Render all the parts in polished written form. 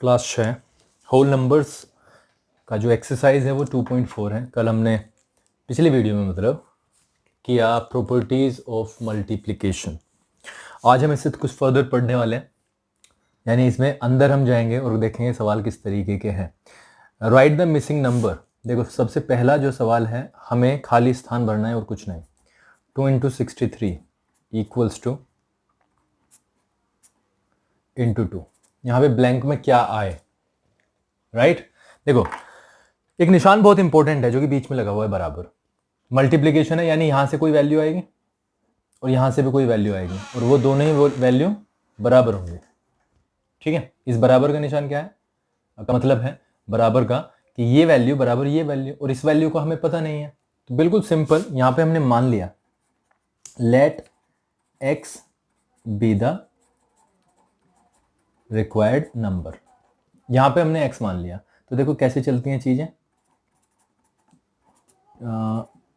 Class 6 whole numbers का जो exercise है वो 2.4 है। कल हमने पिछली वीडियो में मतलब किया प्रॉपर्टीज ऑफ मल्टीप्लिकेशन। आज हम इससे कुछ फर्दर पढ़ने वाले हैं, यानी इसमें अंदर हम जाएंगे और देखेंगे सवाल किस तरीके के हैं। Right the missing number. देखो सबसे पहला जो सवाल है, हमें खाली स्थान भरना है और कुछ नहीं। 2 इंटू 63 इक्वल्स टू इंटू 2। यहाँ पे ब्लैंक में क्या आए, राइट देखो एक निशान बहुत इंपॉर्टेंट है जो कि बीच में लगा हुआ है बराबर। मल्टीप्लीकेशन है, यानी यहां से कोई वैल्यू आएगी और यहां से भी कोई वैल्यू आएगी और वो दोनों ही वैल्यू बराबर होंगे। ठीक है, इस बराबर का निशान क्या है, का मतलब है बराबर का कि ये वैल्यू बराबर ये वैल्यू, और इस वैल्यू को हमें पता नहीं है। तो बिल्कुल सिंपल, यहां पे हमने मान लिया let x be the required number. यहां पे हमने एक्स मान लिया। तो देखो कैसे चलती हैं चीजें,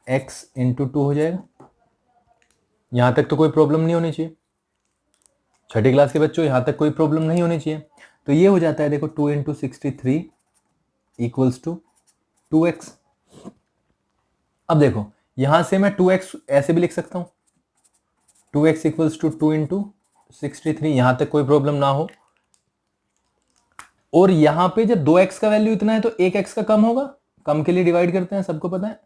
एक्स इंटू 2 हो जाएगा। यहां तक तो कोई प्रॉब्लम नहीं होनी चाहिए, छठी क्लास के बच्चों यहां तक कोई प्रॉब्लम नहीं होनी चाहिए। तो ये हो जाता है, देखो 2 इंटू 63 इक्वल्स टू 2x। अब देखो यहां से मैं 2x ऐसे भी लिख सकता हूं, 2x इक्वल्स टू 2 इंटू 63, यहां तक कोई प्रॉब्लम ना हो। और यहां पे जब 2x का वैल्यू इतना है तो 1x का कम होगा, कम के लिए डिवाइड करते हैं, सबको पता है,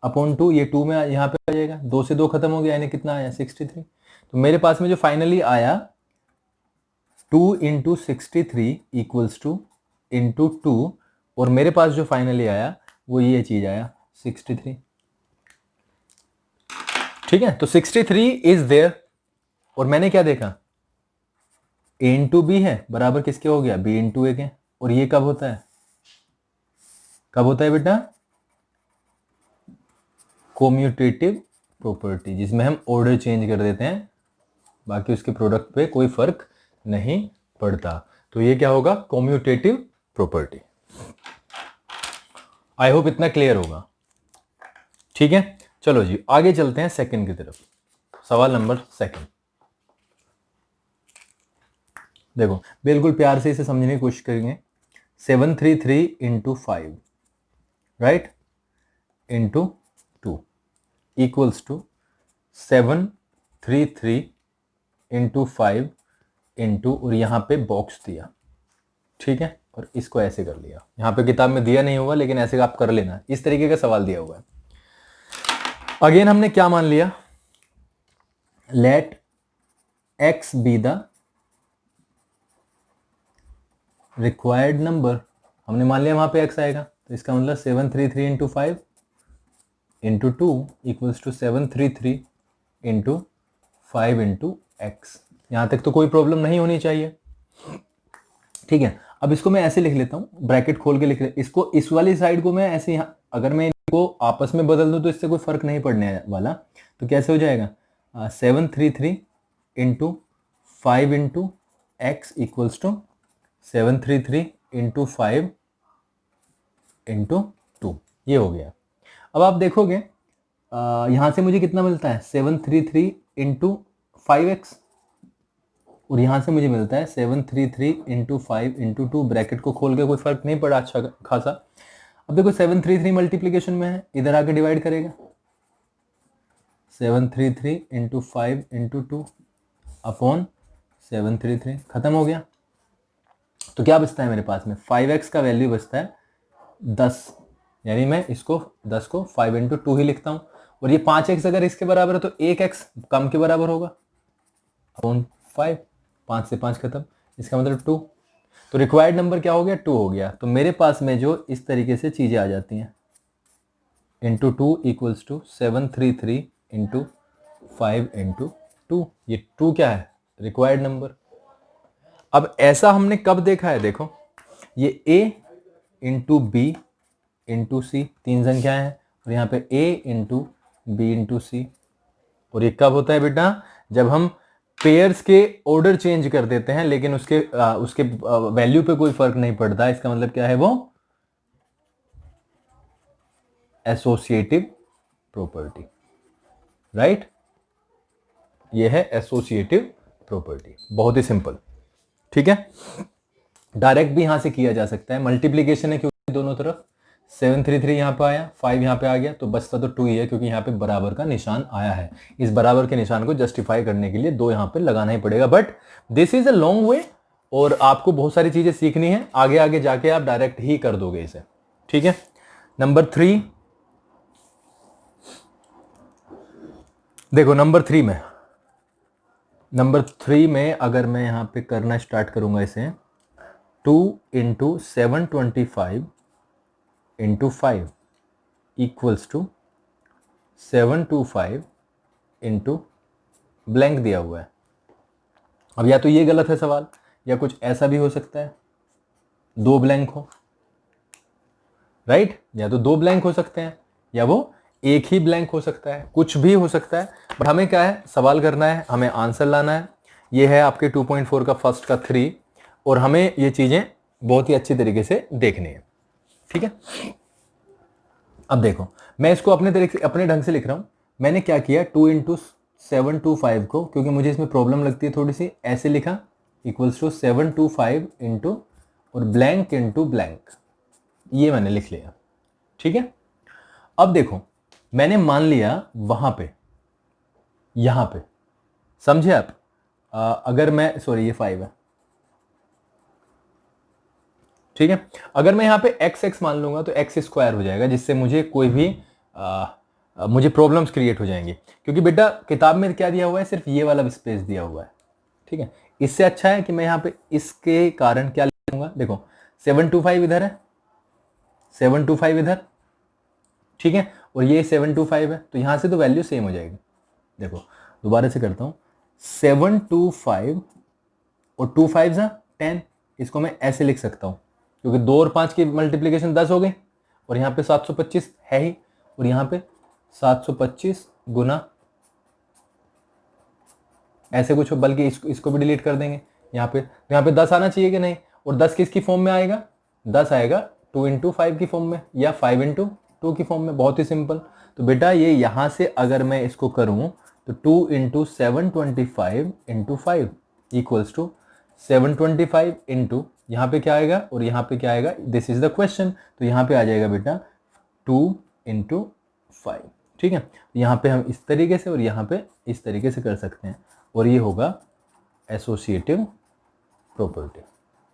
अपॉन 2। ये 2 में यहां पे आ जाएगा, 2 से 2 खत्म हो गया, यानी कितना आया 63। तो मेरे पास में जो फाइनली आया 2 इंटू 63 इक्वल्स टू इंटू 2, और मेरे पास जो फाइनली आया वो ये चीज आया 63। ठीक है, तो 63 इज देयर। और मैंने क्या देखा, a इंटू बी है बराबर किसके हो गया, b इंटू ए के। और ये कब होता है, कब होता है बेटा, कोम्यूटेटिव प्रॉपर्टी, जिसमें हम ऑर्डर चेंज कर देते हैं, बाकी उसके प्रोडक्ट पे कोई फर्क नहीं पड़ता। तो ये क्या होगा, कोम्यूटेटिव प्रॉपर्टी। आई होप इतना क्लियर होगा। ठीक है, चलो जी आगे चलते हैं सेकंड की तरफ। सवाल नंबर सेकंड, देखो बिल्कुल प्यार से इसे समझने की कोशिश करेंगे। 733 into 5 right into 2 equals to 733 into 5 into, और यहां पे बॉक्स दिया। ठीक है, और इसको ऐसे कर लिया, यहां पे किताब में दिया नहीं होगा लेकिन ऐसे आप कर लेना, इस तरीके का सवाल दिया हुआ है। अगेन हमने क्या मान लिया, let x be the required number. हमने मान लिया वहां पे एक्स आएगा, तो इसका मतलब 733 into 5 into 2 equals to 733 into 5 into x. यहां तक तो कोई प्रॉब्लम नहीं होनी चाहिए। ठीक है, अब इसको मैं ऐसे लिख लेता हूं, ब्रैकेट खोल के लिख ले इसको, इस वाली साइड को मैं ऐसे यहाँ, अगर मैं इनको आपस में बदल दूं तो इससे कोई फर्क नहीं पड़ने वाला। तो कैसे हो जाएगा, 733 into 5 into x equals to 733 into 5 into 2। ये हो गया। अब आप देखोगे यहां से मुझे कितना मिलता है, 733 इंटू 5x, और यहां से मुझे मिलता है 733 इंटू 5 इंटू 2। ब्रैकेट को खोल के कोई फर्क नहीं पड़ा अच्छा खासा। अब देखो 733 मल्टीप्लीकेशन में है, इधर आके डिवाइड करेगा, 733 इंटू 5 इंटू 2 अपॉन 733, खत्म हो गया। तो क्या बचता है मेरे पास में, 5x का वैल्यू बचता है 10, यानी मैं इसको 10 को 5 इंटू 2 ही लिखता हूं। और ये 5x अगर इसके बराबर है तो 1x कम के बराबर होगा अपॉन 5, 5 से 5 खत्म, इसका मतलब 2। तो रिक्वायर्ड नंबर क्या हो गया, 2 हो गया। तो मेरे पास में जो इस तरीके से चीजें आ जाती हैं, into 2 equals to 733 into 5 into 2। ये 2 क्या है, रिक्वायर्ड नंबर। अब ऐसा हमने कब देखा है, देखो ये a इंटू बी इंटू सी, 3 संख्याएं हैं, और यहाँ पे a इंटू बी इंटू सी। और ये कब होता है बेटा, जब हम पेयर्स के ऑर्डर चेंज कर देते हैं लेकिन उसके वैल्यू पे कोई फर्क नहीं पड़ता। इसका मतलब क्या है, वो एसोसिएटिव प्रॉपर्टी, राइट। ये है एसोसिएटिव प्रॉपर्टी, बहुत ही सिंपल। ठीक है, डायरेक्ट भी यहां से किया जा सकता है, मल्टीप्लीकेशन है क्योंकि दोनों तरफ 733 यहाँ पे आया, 5 यहाँ पे आ गया, तो बचता तो 2 ही है क्योंकि यहाँ पे बराबर का निशान आया है। इस बराबर के निशान को जस्टिफाई करने के लिए 2 यहाँ पे लगाना ही पड़ेगा, but this is a long way और आपको बहुत सारी चीजें सीखनी है, आगे आगे जाके आप डायरेक्ट ही कर दोगे इसे। ठीक है, नंबर 3 देखो, नंबर थ्री में अगर मैं यहां पे करना स्टार्ट करूंगा इसे, 2 into 725 into 5 equals to 725 into blank दिया हुआ है। अब या तो ये गलत है सवाल, या कुछ ऐसा भी हो सकता है 2 ब्लैंक हो, राइट, या तो 2 ब्लैंक हो सकते हैं या वो एक ही ब्लैंक हो सकता है, कुछ भी हो सकता है, बट हमें क्या है, सवाल करना है, हमें आंसर लाना है। ये है आपके 2.4 का फर्स्ट का 3 और हमें ये चीजें बहुत ही अच्छी तरीके से देखनी है। ठीक है, अब देखो मैं इसको अपने तरीके से अपने ढंग से लिख रहा हूं। मैंने क्या किया, 2 इंटू 725 को, क्योंकि मुझे इसमें प्रॉब्लम लगती है थोड़ी सी, ऐसे लिखा इक्वल्स टू 725 इंटू और ब्लैंक इंटू ब्लैंक, ये मैंने लिख लिया। ठीक है, अब देखो मैंने मान लिया वहां पे, यहां पे, समझे आप? अगर मैं, सॉरी ये 5 है, ठीक है, अगर मैं यहां पे x मान लूंगा तो x स्क्वायर हो जाएगा, जिससे मुझे कोई भी मुझे प्रॉब्लम्स क्रिएट हो जाएंगी, क्योंकि बेटा किताब में क्या दिया हुआ है, सिर्फ ये वाला स्पेस दिया हुआ है। ठीक है, इससे अच्छा है कि मैं यहां पे इसके कारण क्या लिखूंगा, देखो 725 इधर है, 725 इधर, ठीक है, और ये 725 है, तो यहां से तो वैल्यू सेम हो जाएगी। देखो दोबारा से करता हूं, 725 और 2 5 10, इसको मैं ऐसे लिख सकता हूं, क्योंकि 2 और 5 की मल्टीप्लीकेशन 10 हो गई, और यहाँ पे 725 है ही, और यहाँ पे 725 गुना ऐसे कुछ हो, बल्कि इसको भी डिलीट कर देंगे यहाँ पे, तो यहाँ पे 10 आना चाहिए कि नहीं, और 10 किसकी फॉर्म में आएगा, 10 आएगा 2 इंटू 5 की फॉर्म में, या 5 इंटू 2 की फॉर्म में, बहुत ही सिंपल। तो बेटा ये यहाँ से अगर मैं इसको करूँ तो 2 into 725 into 5 equals to 725 into यहाँ पे क्या आएगा और यहाँ पे क्या आएगा, दिस इज द क्वेश्चन, तो यहाँ पे आ जाएगा बेटा 2 इंटू 5। ठीक है, यहाँ पे हम इस तरीके से और यहाँ पे इस तरीके से कर सकते हैं, और ये होगा एसोसिएटिव प्रॉपर्टी।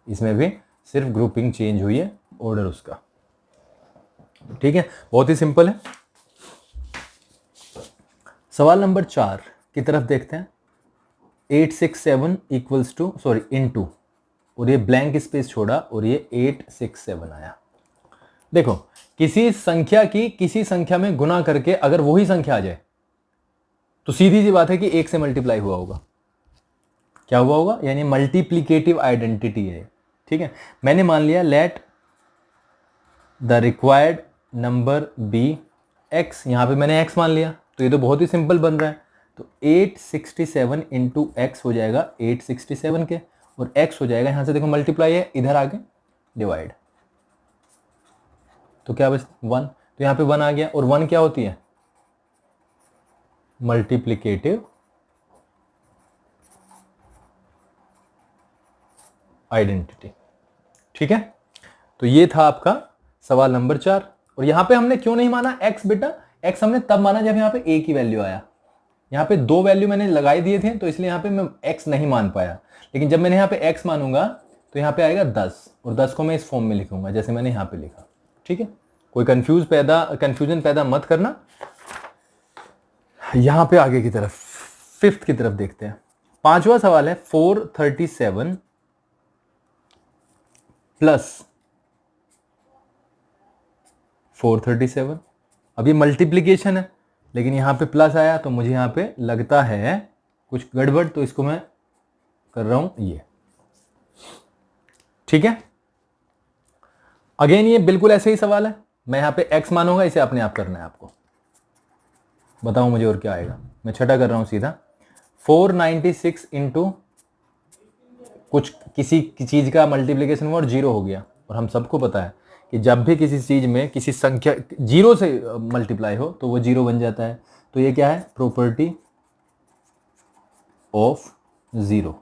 इसमें भी सिर्फ ग्रुपिंग चेंज हुई है, ऑर्डर उसका। ठीक है, बहुत ही सिंपल है। सवाल नंबर 4 की तरफ देखते हैं। 867 इक्वल्स टू, सॉरी इनटू, और ये ब्लैंक स्पेस छोड़ा और ये 867 आया। देखो किसी संख्या की किसी संख्या में गुना करके अगर वही संख्या आ जाए तो सीधी सी बात है कि 1 से मल्टीप्लाई हुआ होगा। क्या हुआ होगा, यानी मल्टीप्लीकेटिव आइडेंटिटी है। ठीक है, मैंने मान लिया let the required number be x, यहां पे मैंने x मान लिया, तो ये तो बहुत ही सिंपल बन रहा है। तो 867 इंटू एक्स हो जाएगा 867 के, और x हो जाएगा, यहां से देखो मल्टीप्लाई है, इधर आके डिवाइड, तो क्या बस 1, तो यहां पे 1 आ गया, और 1 क्या होती है, मल्टीप्लीकेटिव आइडेंटिटी। ठीक है, तो ये था आपका सवाल नंबर 4। और यहां पे हमने क्यों नहीं माना x, बेटा x हमने तब माना जब यहां पे a की वैल्यू आया, यहां पे 2 वैल्यू मैंने लगाई दिए थे, तो इसलिए यहां पे मैं x नहीं मान पाया। लेकिन जब मैंने यहां पे x मानूंगा तो यहां पे आएगा 10, और 10 को मैं इस फॉर्म में लिखूंगा जैसे मैंने यहां पे लिखा। ठीक है, कोई कंफ्यूजन पैदा मत करना। यहां पे आगे की तरफ, 5th की तरफ देखते हैं। 5वां सवाल है 437 प्लस 437। अब ये मल्टीप्लीकेशन है, लेकिन यहां पे प्लस आया तो मुझे यहां पे लगता है कुछ गड़बड़, तो इसको मैं कर रहा हूं ये। ठीक है, अगेन ये बिल्कुल ऐसे ही सवाल है, मैं यहां पे x मानूंगा, इसे अपने आप करना है आपको। बताओ मुझे और क्या आएगा, मैं छठा कर रहा हूं सीधा। 496 इंटू कुछ किसी चीज का मल्टीप्लीकेशन हुआ और 0 हो गया, और हम सबको पता है कि जब भी किसी चीज में किसी संख्या 0 से मल्टीप्लाई हो तो वो 0 बन जाता है। तो ये क्या है, प्रॉपर्टी ऑफ 0।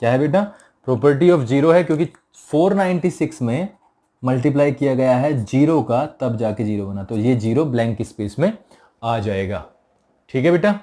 क्या है बेटा, प्रॉपर्टी ऑफ 0 है, क्योंकि 496 में मल्टीप्लाई किया गया है जीरो का, तब जाके जीरो बना, तो ये जीरो ब्लैंक स्पेस में आ जाएगा। ठीक है बेटा।